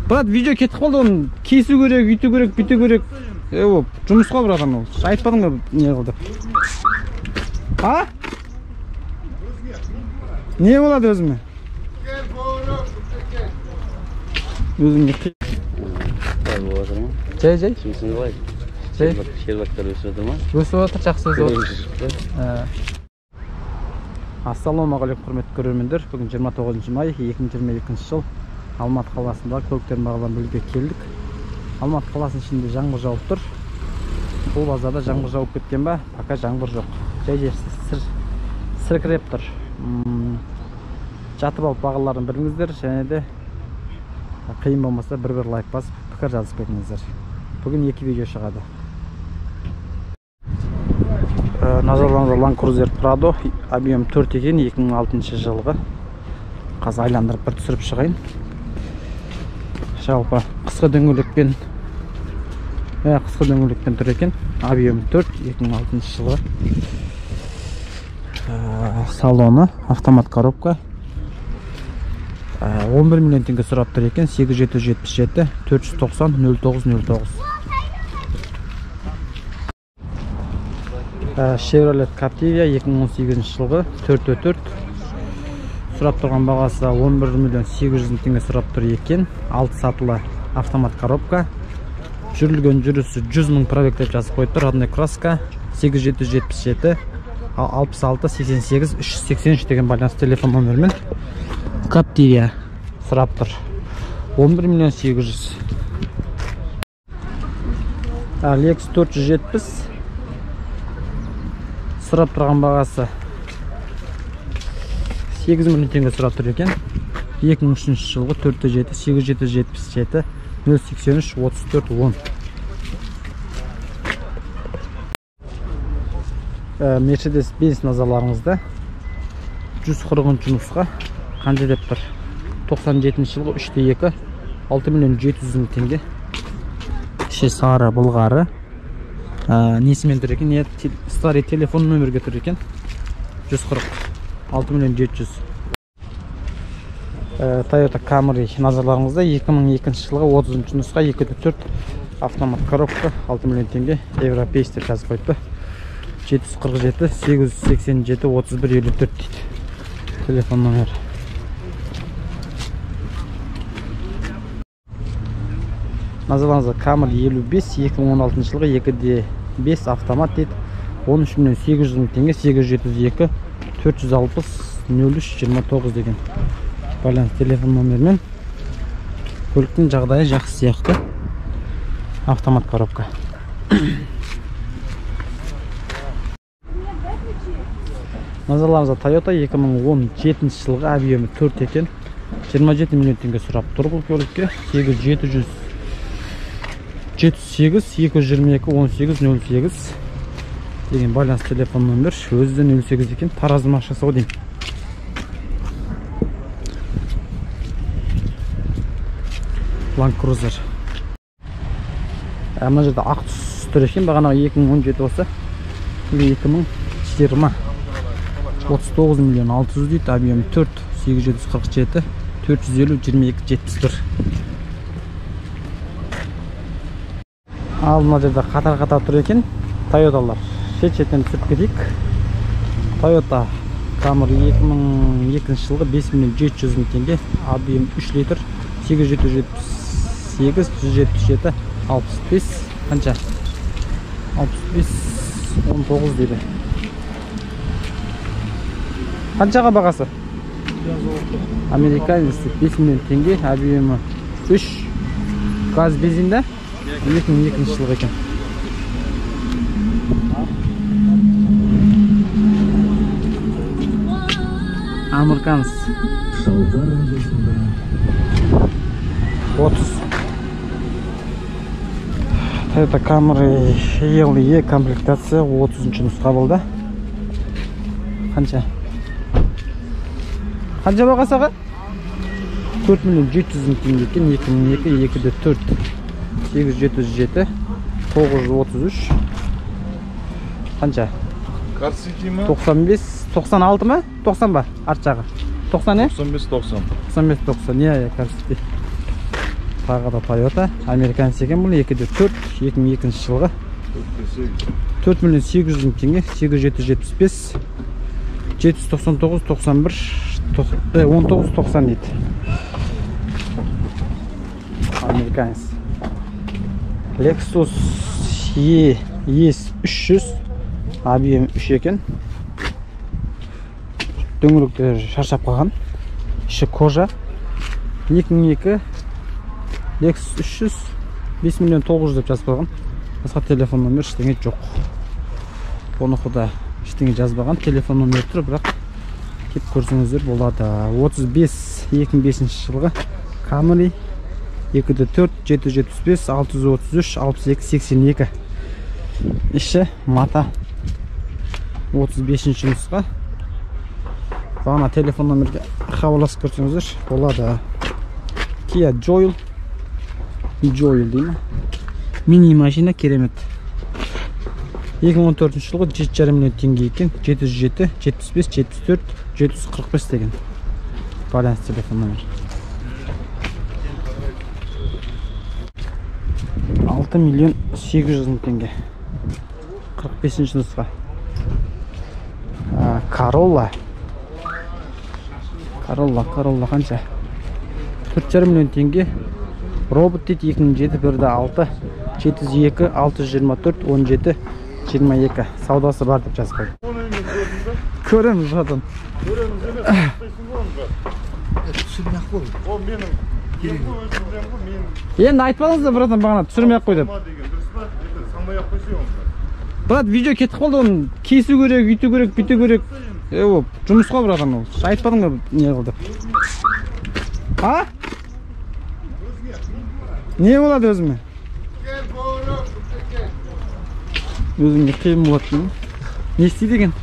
Брат, видео кетіп қалды, оны кесу керек, үйту керек, бүту керек. Ол жұмысқа братан ол. Айтпадың ба не қылды? А? Не болады өзіме? Өзімге қи... Жай. Жұмысыңыз қалай? Жай. Шербактар өсіп отыр ма? Өсіп отыр, жақсы өсіп отыр. Ассалаумағалейкум құрметті көрермендер. Бүгін 29 май 2022 жыл. Алматы қаласындағы көліктерін бағалап бөлуге келдік. Алматы қаласының ішінде жаңбыр жауып тұр. Бұл базарда жаңбыр жауып кеткен ба? Пока жаңбыр жоқ. Жай сіркіреп тұр. Жатып алып бағаларын біліңіздер, және де қиын болмаса бір лайк басып, пікір жазып кетіңіздер. Бүгін 2 видео шығады. Назарларыңызға Land Cruiser Prado объем 4 екен, 2006 жылғы. Қазір айландырып бір түсіріп шығайын. Жалпы қысқы дөңгелекпен тұр екен. Объем 4, 2006 жылғы. Салоны автомат коробка. 11 миллион теңге сұрап тұр екен. 8777 490 0909. Chevrolet Captiva 2018 жылғы 404. Сұрап тұрған бағасы 11 миллион 800 теңге сұрап тұр екен. 6 сатылы автомат коробка. Жүрілген жүрісі 100 мың пробег деп жазып қойып тұр. Родной краска 8777 66 88 383 деген байланыс телефон номермен Captiva сұрап тұр. 11 миллион 800. Lexus 470 сұрап тұрған бағасы 8 миллион теңге сұрап тұр екен. 2003 жылғы 407 8777 083 34 10. Mercedes-Benz назарларыңызда 140 нұсқа қанша деп тұр? 97 жылғы 3.2 6 миллион 700 мың теңге. Іші сары бұлғары. Несімен тұр екен? Старый телефон номерге тұр екен. 140 6 миллион 700. Toyota Camry назарларыңызда 2002 жылғы 30 нұсқа 2.4 автомат коробка 6 миллион теңге. Европейс деп жазып қойыпты. 747 887 31 54 дейді телефон номер. Назарларыңызда Camry 55 2016 жылғы 2.5 автомат дейді. 13 миллион 800 мың теңге. 872 460 03 29 деген байланыс телефон номермен. Көліктің жағдайы жақсы сияқты. Автомат коробка. Назарларыңызда Toyota 2017 жылғы объемі 4 екен. 27 миллион теңге сұрап тұр бұл көлікке. 878 222 18 08 деген байланыс телефон номер. Өзіден 08 екен. Таразым ақшасы ғой деймін. Land Cruiser. Мына жерде ақ түс тұр екен. Бағанағы 2017 осы. 2020 39 миллион 600 дейді. Объем 4 847 450 22 71. Ал мына жерде қатар тұр екен. Toyota'лар. Шет-шеттен түсіп кетейік. Toyota Camry 2002 жылғы 5 миллион 700 мың теңге. Объем 3 литр. 878 177 65 қанша? 65 19 дейді. Қаншаға бағасы? Американец 5 миллион теңге. Объемі 3. Газ бензинді 2002 жылғы екен. Американец 30. Toyota Camry ELE комплектация 30 нұсқа болды. Қанша? Қанша бағасы аға? 4 миллион 700 мың теңге екен. 2002 2.4 877 933. Қанша? 95 96 ма? 90 ба? Арт жағы. 90 не? 95-90. 95-90, иә, көрсетті. Тағы да Toyota, американец екен бұл, 2.4, 2002 жылғы. 4 миллион 800 мың теңге, 8775, 799, 91, 19, 90 дейді. Американец. Lexus ES300, объем 3 екен. Дөңгелектер шаршап қалған. Іші кожа. 2002 Lexus 300 5 миллион 900 деп жазып қойған. Басқа телефон номер ештеңе жоқ. Оны құда ештеңе жазбаған. Телефон номері тұр, бірақ кеп көрсеңіздер болады. 35 2005 жылғы Camry 2.4 775 633 62 82. Іші мата. 35 нұсқа. Бағана телефон номерге хабарласып көрсеңіздер болады. Kia Joyle деймін. Мини машина керемет. 2014 жылғы 7,5 миллион теңге екен. 707 75 74 745 деген. Байланыс телефон номер. 6 миллион 800 мың теңге. 45 нұсқа. Corolla қанша? 4,5 миллион теңге. Робот дейді 2007 1.6 702 624 17 22. Саудасы бар деп жазып қойды. Көреміз жатын. Енді айтпадыңыз да братан бағана түсірмей-ақ қой деп. Брат, видео кетіп қалды, оны кесу керек, үйту керек, бүйту керек. Жұмысқа братан ол. Айтпадың ба не қылды? А? Не болады өзіме? Өзімге қиын болады деймін. Не істейді екен?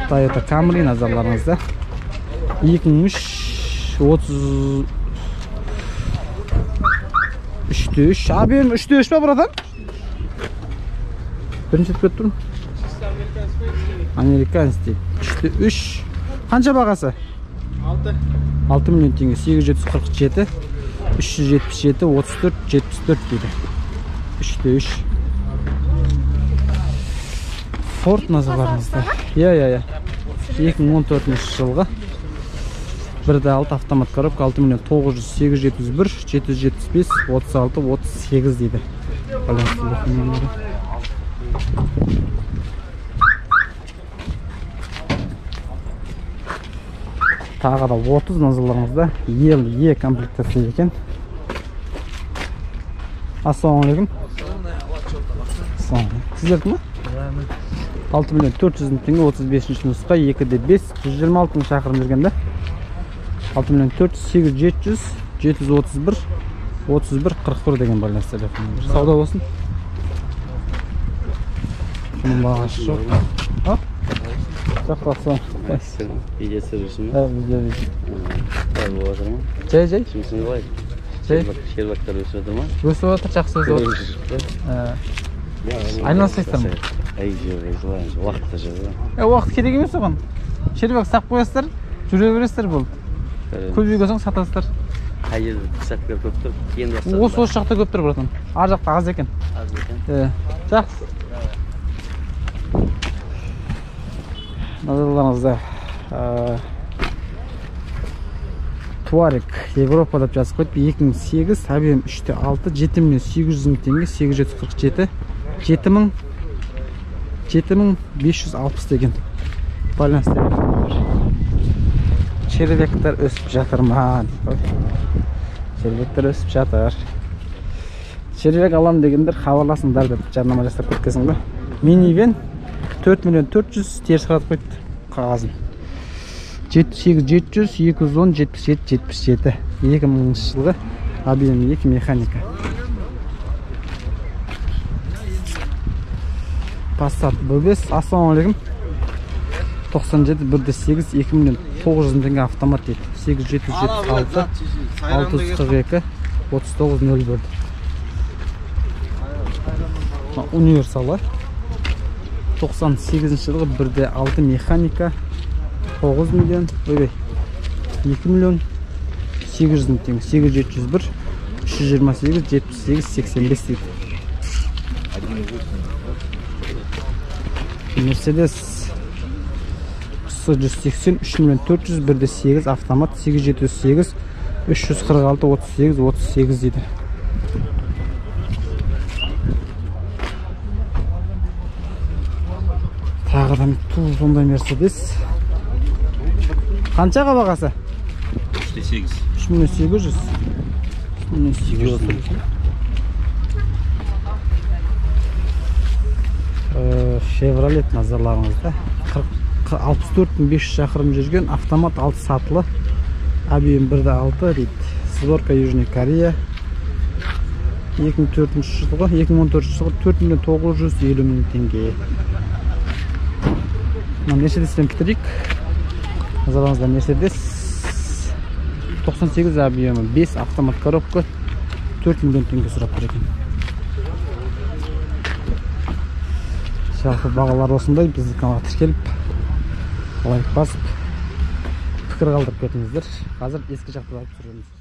Toyota Camry назарларыңызда. 2003 3.3. Абем 3.3 па братан? Бірінші өтіп тұрмын. Американец дейді. 3.3. Қанша бағасы? 6 миллион теңге. 847 377 34 74 дейді. 3.3. Ford назарларыңызда. Иә. 2014 жылғы 1.6 автомат коробка 6 миллион 900 871 775 36 38 дейді. Тағы да 30 назарларыңызда. Е комплектация екен. Ассалаумалейкум. Сіздерді ме? 6 миллион 400 мың теңге 35 нұсқа 2.5 126 мың шақырым жүргенде. 6 миллион 400 800 731 31 41 деген байланыс телефон. Сауда болсын. Бұның бағасы жоқ. Жақсы. Видео түсіруші ме? Видео. Болып отыр ма? Жай. Жұмысың қалай? Шербактар өсіп отыр ма? Өсіп отыр, жақсы өсіп отыр. Айналысайсыздар ма? Уақытта жоқ. Уақыт керек емес оған. Шербак сақ қоясыздар, жүре бересіздер бұл. Көп үйгесің сатасыздар. Қай жерде қысаттар көп тұр? Осы жақта көп тұр братан. Ар жақта аз екен. Аз екен? Жақсы. Назарларыңызда Туарек Европа деп жазып қойды. 2008 объем 3.6 7 миллион 800 мың теңге 847 7560 деген байланыс телефондар. Червектер өсіп жатыр ма? Червектер өсіп жатыр. Червек алам дегендер хабарласыңдар деп жарнама жасап кеткенсің ба? Минивен 4 миллион 400 теріс қаратып қойды қағазын. 700 210 77 77 2000 жылғы объем 2 механика. Passat B5. Ассалаумалейкум. 97 1.8 2 миллион 900 теңге автомат дейді. 8776 642 3901. Универсалы. 98 жылғы 1.6 механика 9 миллион, 2 миллион 800 мың теңге, 8701 328 78 85 дейді. Мерседес C180 3 миллион 400 1.8 автомат 8708 346 38 38 дейді. Тағыдан туы сондай Мерседес. Қаншаға бағасы? 3.8. 3800. 3800. Chevrolet назарларыңызда. 64.500 шақырым жүрген автомат 6 сатылы. Объем 1.6 дейді. Сборка Южный Корея. 2014 жылғы 4 миллион 950 мың теңге. Мерседестен бітірейік. Назарларыңызда Мерседес 98 объемы 5 автомат коробка 4 миллион теңге сұрап тұр екен. Жалпы бағалар осындай. Біздің каналға тіркеліп лайк басып пікір қалдырып кетіңіздер. Қазір ескі жақты алып түсіреміз.